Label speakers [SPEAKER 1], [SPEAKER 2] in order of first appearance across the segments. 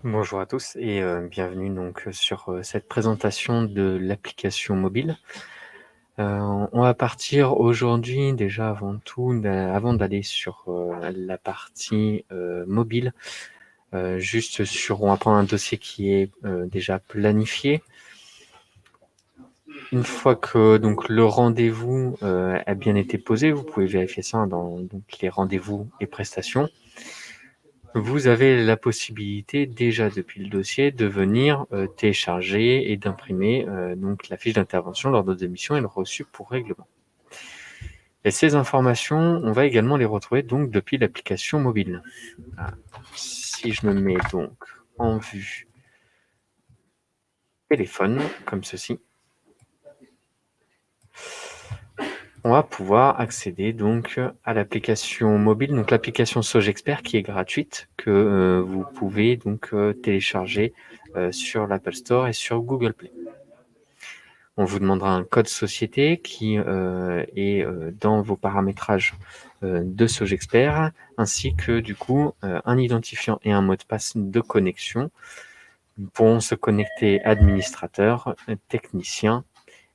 [SPEAKER 1] Bonjour à tous et bienvenue donc sur cette présentation de l'application mobile. On va partir aujourd'hui déjà avant tout, avant d'aller sur la partie mobile, on va prendre un dossier qui est déjà planifié. Une fois que donc le rendez-vous a bien été posé, vous pouvez vérifier ça dans donc, les rendez-vous et prestations. Vous avez la possibilité déjà depuis le dossier de venir télécharger et d'imprimer donc la fiche d'intervention, l'ordre d'émission et le reçu pour règlement. Et ces informations, on va également les retrouver donc depuis l'application mobile. Si je me mets donc en vue téléphone, comme ceci, on va pouvoir accéder donc à l'application mobile, donc l'application Sogexpert qui est gratuite, que vous pouvez donc télécharger sur l'Apple Store et sur Google Play. On vous demandera un code société qui est dans vos paramétrages de Sogexpert, ainsi que du coup un identifiant et un mot de passe de connexion. Nous pourrons se connecter administrateurs, techniciens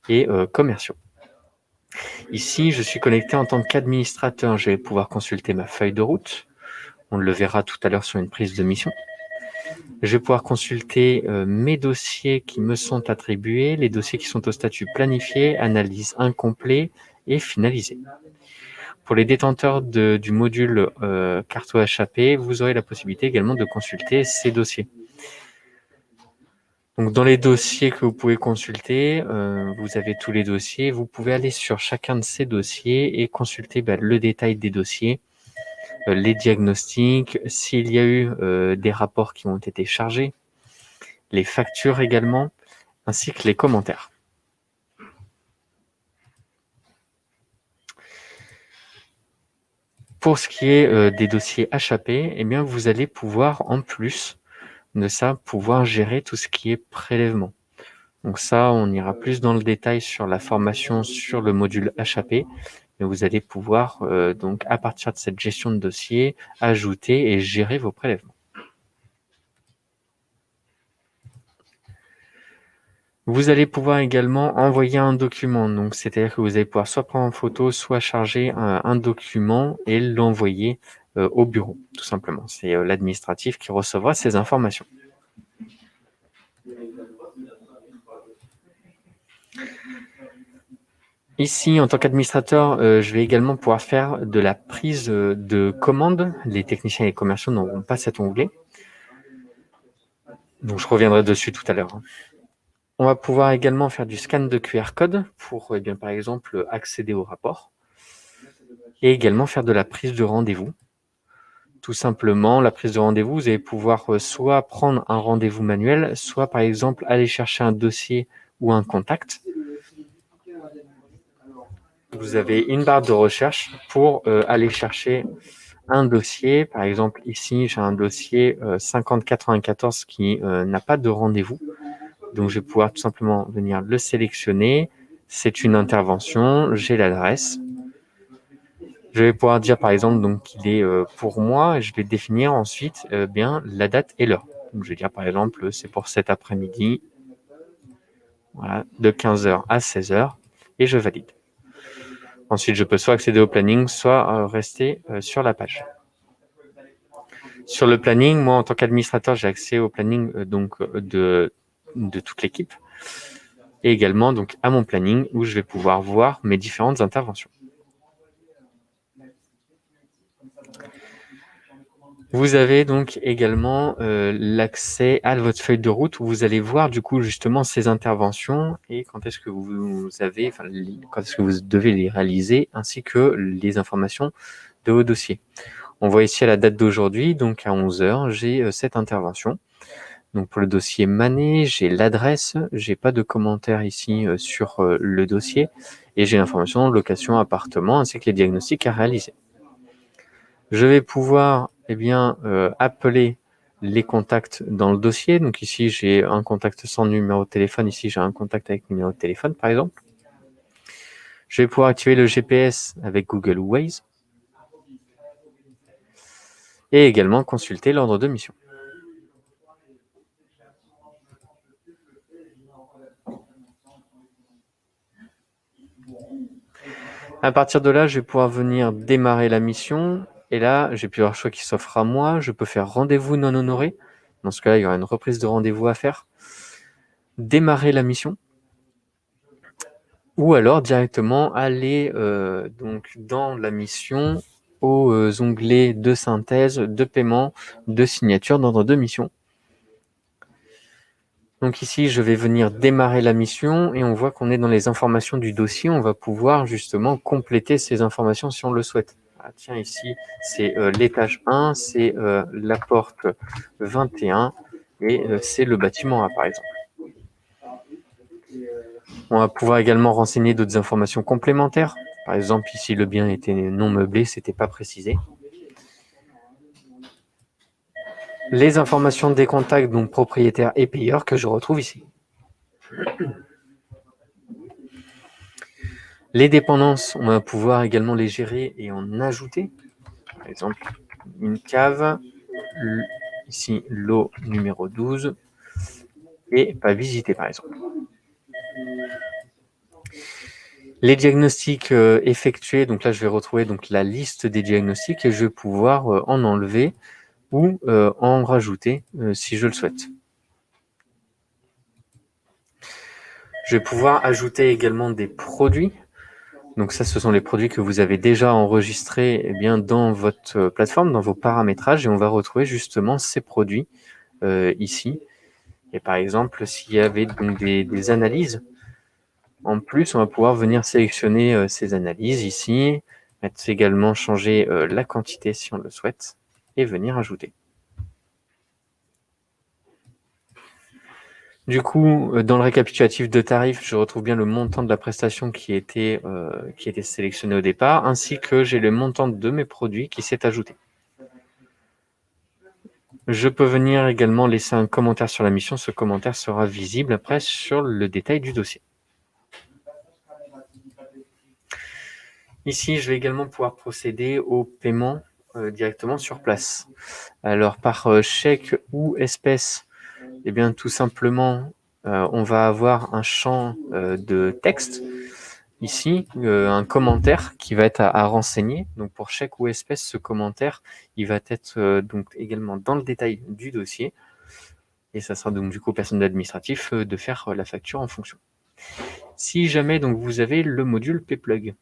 [SPEAKER 1] et commerciaux. Ici, je suis connecté en tant qu'administrateur. Je vais pouvoir consulter ma feuille de route. On le verra tout à l'heure sur une prise de mission. Je vais pouvoir consulter mes dossiers qui me sont attribués, les dossiers qui sont au statut planifié, analyse incomplet et finalisé. Pour les détenteurs du module Carto HAP, vous aurez la possibilité également de consulter ces dossiers. Donc, dans les dossiers que vous pouvez consulter, vous avez tous les dossiers. Vous pouvez aller sur chacun de ces dossiers et consulter le détail des dossiers, les diagnostics, s'il y a eu des rapports qui ont été chargés, les factures également, ainsi que les commentaires. Pour ce qui est des dossiers HAP, eh bien, vous allez pouvoir, en plus de ça, pouvoir gérer tout ce qui est prélèvement. Donc ça, on ira plus dans le détail sur la formation sur le module HAP, mais vous allez pouvoir, donc, à partir de cette gestion de dossier, ajouter et gérer vos prélèvements. Vous allez pouvoir également envoyer un document, donc c'est-à-dire que vous allez pouvoir soit prendre en photo, soit charger un document et l'envoyer au bureau, tout simplement. C'est l'administratif qui recevra ces informations. Ici, en tant qu'administrateur, je vais également pouvoir faire de la prise de commande. Les techniciens et les commerciaux n'auront pas cet onglet. Donc, je reviendrai dessus tout à l'heure. On va pouvoir également faire du scan de QR code pour, par exemple, accéder au rapport. Et également faire de la prise de rendez-vous. Tout simplement, la prise de rendez-vous, vous allez pouvoir soit prendre un rendez-vous manuel, soit, par exemple, aller chercher un dossier ou un contact. Vous avez une barre de recherche pour aller chercher un dossier. Par exemple, ici, j'ai un dossier 5094 qui n'a pas de rendez-vous. Donc, je vais pouvoir tout simplement venir le sélectionner. C'est une intervention, j'ai l'adresse. Je vais pouvoir dire, par exemple, donc qu'il est pour moi, et je vais définir ensuite bien la date et l'heure. Donc, je vais dire, par exemple, c'est pour cet après-midi, voilà, de 15h à 16h, et je valide. Ensuite, je peux soit accéder au planning, soit rester sur la page. Sur le planning, moi, en tant qu'administrateur, j'ai accès au planning de toute l'équipe et également donc à mon planning où je vais pouvoir voir mes différentes interventions. Vous avez donc également l'accès à votre feuille de route où vous allez voir du coup justement ces interventions et quand est-ce que quand est-ce que vous devez les réaliser ainsi que les informations de vos dossiers. On voit ici à la date d'aujourd'hui, donc à 11h, j'ai cette intervention. Donc pour le dossier Manet, j'ai l'adresse, j'ai pas de commentaire ici sur le dossier et j'ai l'information location appartement ainsi que les diagnostics à réaliser. Je vais pouvoir appeler les contacts dans le dossier. Donc ici j'ai un contact sans numéro de téléphone, ici j'ai un contact avec numéro de téléphone par exemple. Je vais pouvoir activer le GPS avec Google Waze et également consulter l'ordre de mission. À partir de là, je vais pouvoir venir démarrer la mission. Et là, j'ai plusieurs choix qui s'offrent à moi. Je peux faire rendez-vous non honoré. Dans ce cas-là, il y aura une reprise de rendez-vous à faire. Démarrer la mission. Ou alors directement aller donc dans la mission aux onglets de synthèse, de paiement, de signature d'ordre de mission. Donc ici, je vais venir démarrer la mission et on voit qu'on est dans les informations du dossier. On va pouvoir justement compléter ces informations si on le souhaite. Ah, tiens, ici, c'est l'étage 1, c'est la porte 21 et c'est le bâtiment A, par exemple. On va pouvoir également renseigner d'autres informations complémentaires. Par exemple, ici, le bien était non meublé, c'était pas précisé. Les informations des contacts, donc propriétaires et payeurs, que je retrouve ici. Les dépendances, on va pouvoir également les gérer et en ajouter. Par exemple, une cave, ici lot numéro 12, et pas visité par exemple. Les diagnostics effectués, donc là je vais retrouver donc la liste des diagnostics et je vais pouvoir en enlever ou en rajouter si je le souhaite. Je vais pouvoir ajouter également des produits. Donc ça, ce sont les produits que vous avez déjà enregistrés dans votre plateforme, dans vos paramétrages, et on va retrouver justement ces produits ici. Et par exemple, s'il y avait donc des analyses, en plus, on va pouvoir venir sélectionner ces analyses ici, mettre également changer la quantité si on le souhaite, et venir ajouter. Du coup, dans le récapitulatif de tarifs, je retrouve bien le montant de la prestation qui était sélectionné au départ, ainsi que j'ai le montant de mes produits qui s'est ajouté. Je peux venir également laisser un commentaire sur la mission. Ce commentaire sera visible après sur le détail du dossier. Ici, je vais également pouvoir procéder au paiement directement sur place. Alors, par chèque ou espèce, tout simplement, on va avoir un champ de texte. Ici, un commentaire qui va être à renseigner. Donc, pour chèque ou espèce, ce commentaire, il va être donc également dans le détail du dossier. Et ça sera donc du coup au personnel administratif de faire la facture en fonction. Si jamais donc vous avez le module Pplug,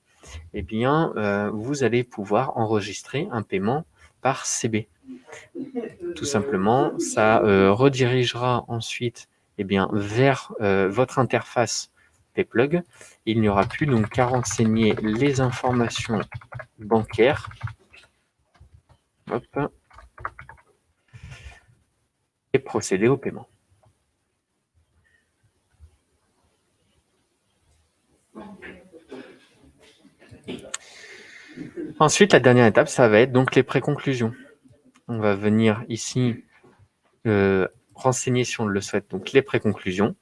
[SPEAKER 1] vous allez pouvoir enregistrer un paiement par CB. Tout simplement, ça redirigera ensuite vers votre interface Pplug. Il n'y aura plus donc qu'à renseigner les informations bancaires. Hop, et procéder au paiement. Ensuite, la dernière étape, ça va être donc les préconclusions. On va venir ici renseigner, si on le souhaite, donc les préconclusions.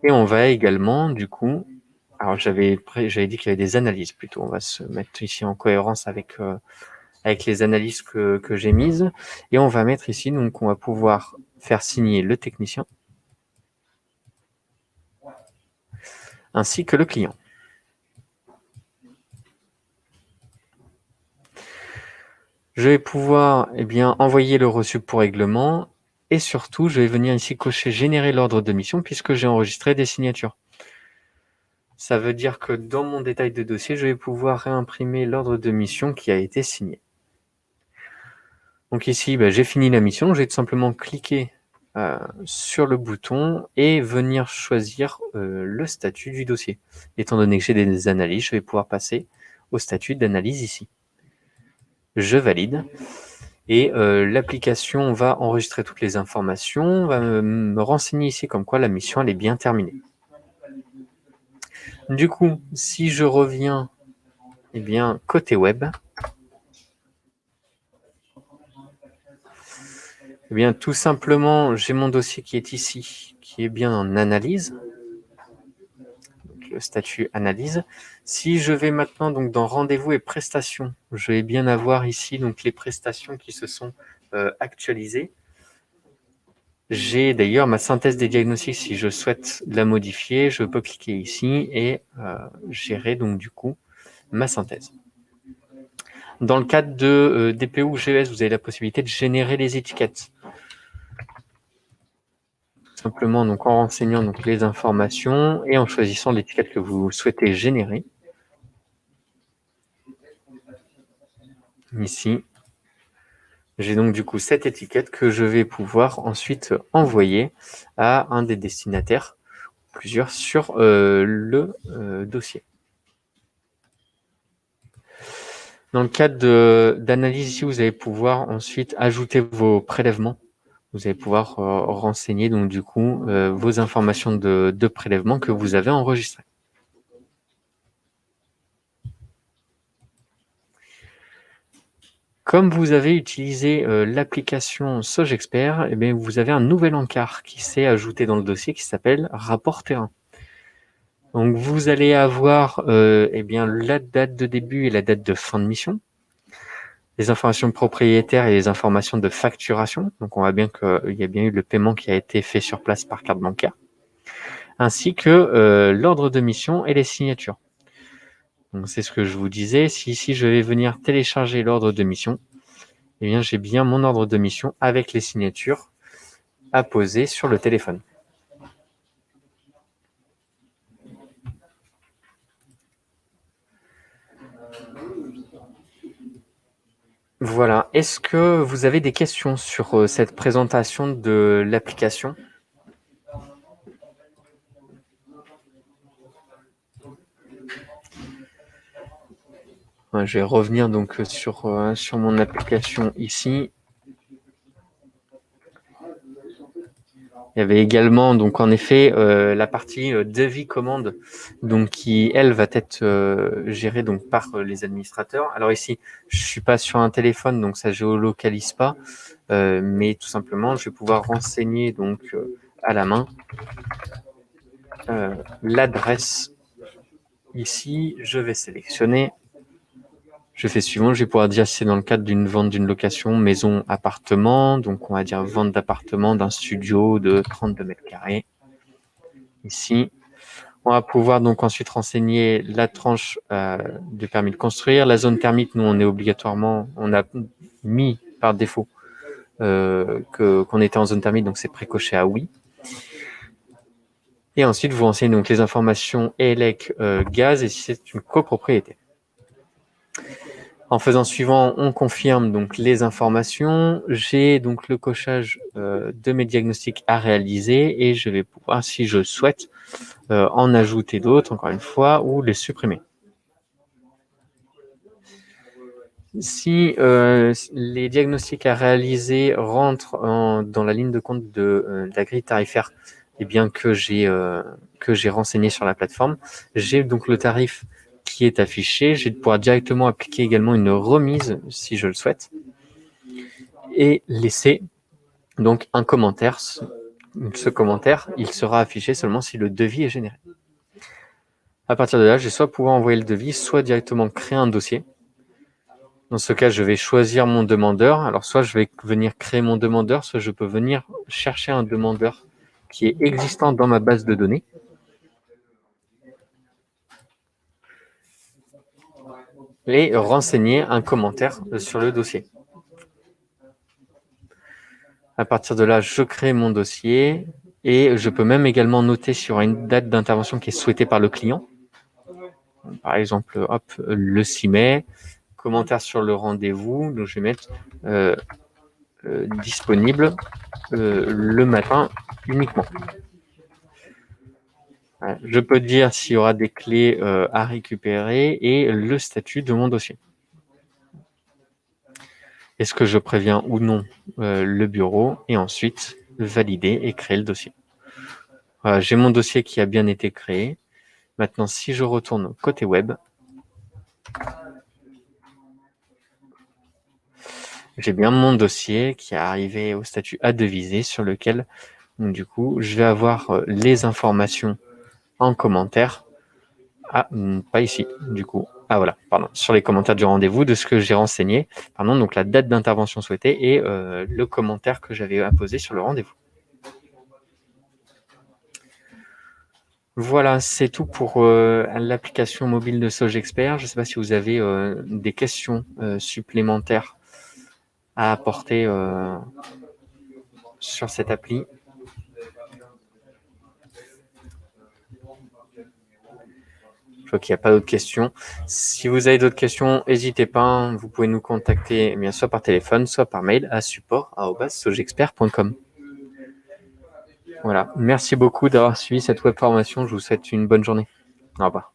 [SPEAKER 1] Et on va également, du coup, alors j'avais dit qu'il y avait des analyses plutôt. On va se mettre ici en cohérence avec les analyses que j'ai mises. Et on va mettre ici, donc on va pouvoir faire signer le technicien ainsi que le client. Je vais pouvoir envoyer le reçu pour règlement et surtout, je vais venir ici cocher générer l'ordre de mission puisque j'ai enregistré des signatures. Ça veut dire que dans mon détail de dossier, je vais pouvoir réimprimer l'ordre de mission qui a été signé. Donc ici, j'ai fini la mission. Je vais tout simplement cliquer sur le bouton et venir choisir le statut du dossier. Étant donné que j'ai des analyses, je vais pouvoir passer au statut d'analyse ici. Je valide. Et l'application va enregistrer toutes les informations, va me renseigner ici comme quoi la mission elle est bien terminée. Du coup, si je reviens côté web, tout simplement, j'ai mon dossier qui est ici, qui est bien en analyse, donc le statut analyse. Si je vais maintenant donc dans rendez-vous et prestations, je vais bien avoir ici donc les prestations qui se sont actualisées. J'ai d'ailleurs ma synthèse des diagnostics. Si je souhaite la modifier, je peux cliquer ici et gérer donc du coup ma synthèse. Dans le cadre de DPO ou GES, vous avez la possibilité de générer les étiquettes. Simplement donc en renseignant donc les informations et en choisissant l'étiquette que vous souhaitez générer. Ici, j'ai donc du coup cette étiquette que je vais pouvoir ensuite envoyer à un des destinataires, plusieurs, sur le dossier. Dans le cadre d'analyse ici, vous allez pouvoir ensuite ajouter vos prélèvements. Vous allez pouvoir renseigner donc du coup vos informations de prélèvement que vous avez enregistrées. Comme vous avez utilisé l'application SOGEXPERT, eh bien, vous avez un nouvel encart qui s'est ajouté dans le dossier qui s'appelle rapport terrain. Donc vous allez avoir eh bien, la date de début et la date de fin de mission, les informations propriétaires et les informations de facturation. Donc on voit bien qu'il y a bien eu le paiement qui a été fait sur place par carte bancaire, ainsi que l'ordre de mission et les signatures. Donc c'est ce que je vous disais. Si ici je vais venir télécharger l'ordre de mission, eh bien, j'ai bien mon ordre de mission avec les signatures à poser sur le téléphone. Voilà. Est-ce que vous avez des questions sur cette présentation de l'application ? Je vais revenir donc sur mon application ici. Il y avait également donc en effet la partie devis commande donc qui elle va être gérée donc par les administrateurs. Alors ici je suis pas sur un téléphone donc ça géolocalise pas, mais tout simplement je vais pouvoir renseigner donc à la main l'adresse. Ici je vais sélectionner. Je fais suivant, je vais pouvoir dire si c'est dans le cadre d'une vente d'une location maison appartement, donc on va dire vente d'appartement d'un studio de 32 mètres carrés. Ici, on va pouvoir donc ensuite renseigner la tranche du permis de construire. La zone thermique, nous on est obligatoirement, on a mis par défaut qu'on était en zone thermique, donc c'est précoché à oui. Et ensuite, vous renseignez donc les informations ELEC, gaz et si c'est une copropriété. En faisant suivant, on confirme donc les informations. J'ai donc le cochage de mes diagnostics à réaliser et je vais pouvoir, si je souhaite, en ajouter d'autres, encore une fois, ou les supprimer. Si les diagnostics à réaliser rentrent dans la ligne de compte de la grille tarifaire, eh bien que j'ai renseigné sur la plateforme, j'ai donc le tarif qui est affiché. Je vais pouvoir directement appliquer également une remise si je le souhaite et laisser donc un commentaire. Ce commentaire, il sera affiché seulement si le devis est généré. À partir de là, je vais soit pouvoir envoyer le devis, soit directement créer un dossier. Dans ce cas, je vais choisir mon demandeur. Alors, soit je vais venir créer mon demandeur, soit je peux venir chercher un demandeur qui est existant dans ma base de données. Et renseigner un commentaire sur le dossier. À partir de là, je crée mon dossier et je peux même également noter sur une date d'intervention qui est souhaitée par le client. Par exemple, hop, le 6 mai, commentaire sur le rendez-vous. Donc, je vais mettre disponible le matin uniquement. Je peux dire s'il y aura des clés à récupérer et le statut de mon dossier. Est-ce que je préviens ou non le bureau et ensuite valider et créer le dossier. Voilà, j'ai mon dossier qui a bien été créé. Maintenant, si je retourne côté web, j'ai bien mon dossier qui est arrivé au statut à deviser sur lequel, donc, du coup, je vais avoir les informations en commentaire. Ah, pas ici, du coup. Ah voilà, pardon, sur les commentaires du rendez-vous, de ce que j'ai renseigné, pardon, donc la date d'intervention souhaitée et le commentaire que j'avais apposé sur le rendez-vous. Voilà, c'est tout pour l'application mobile de SogeXpert. Je ne sais pas si vous avez des questions supplémentaires à apporter sur cette appli. Je vois qu'il n'y a pas d'autres questions. Si vous avez d'autres questions, n'hésitez pas. Vous pouvez nous contacter soit par téléphone, soit par mail à support@sogexpert.com. Voilà. Merci beaucoup d'avoir suivi cette web formation. Je vous souhaite une bonne journée. Au revoir.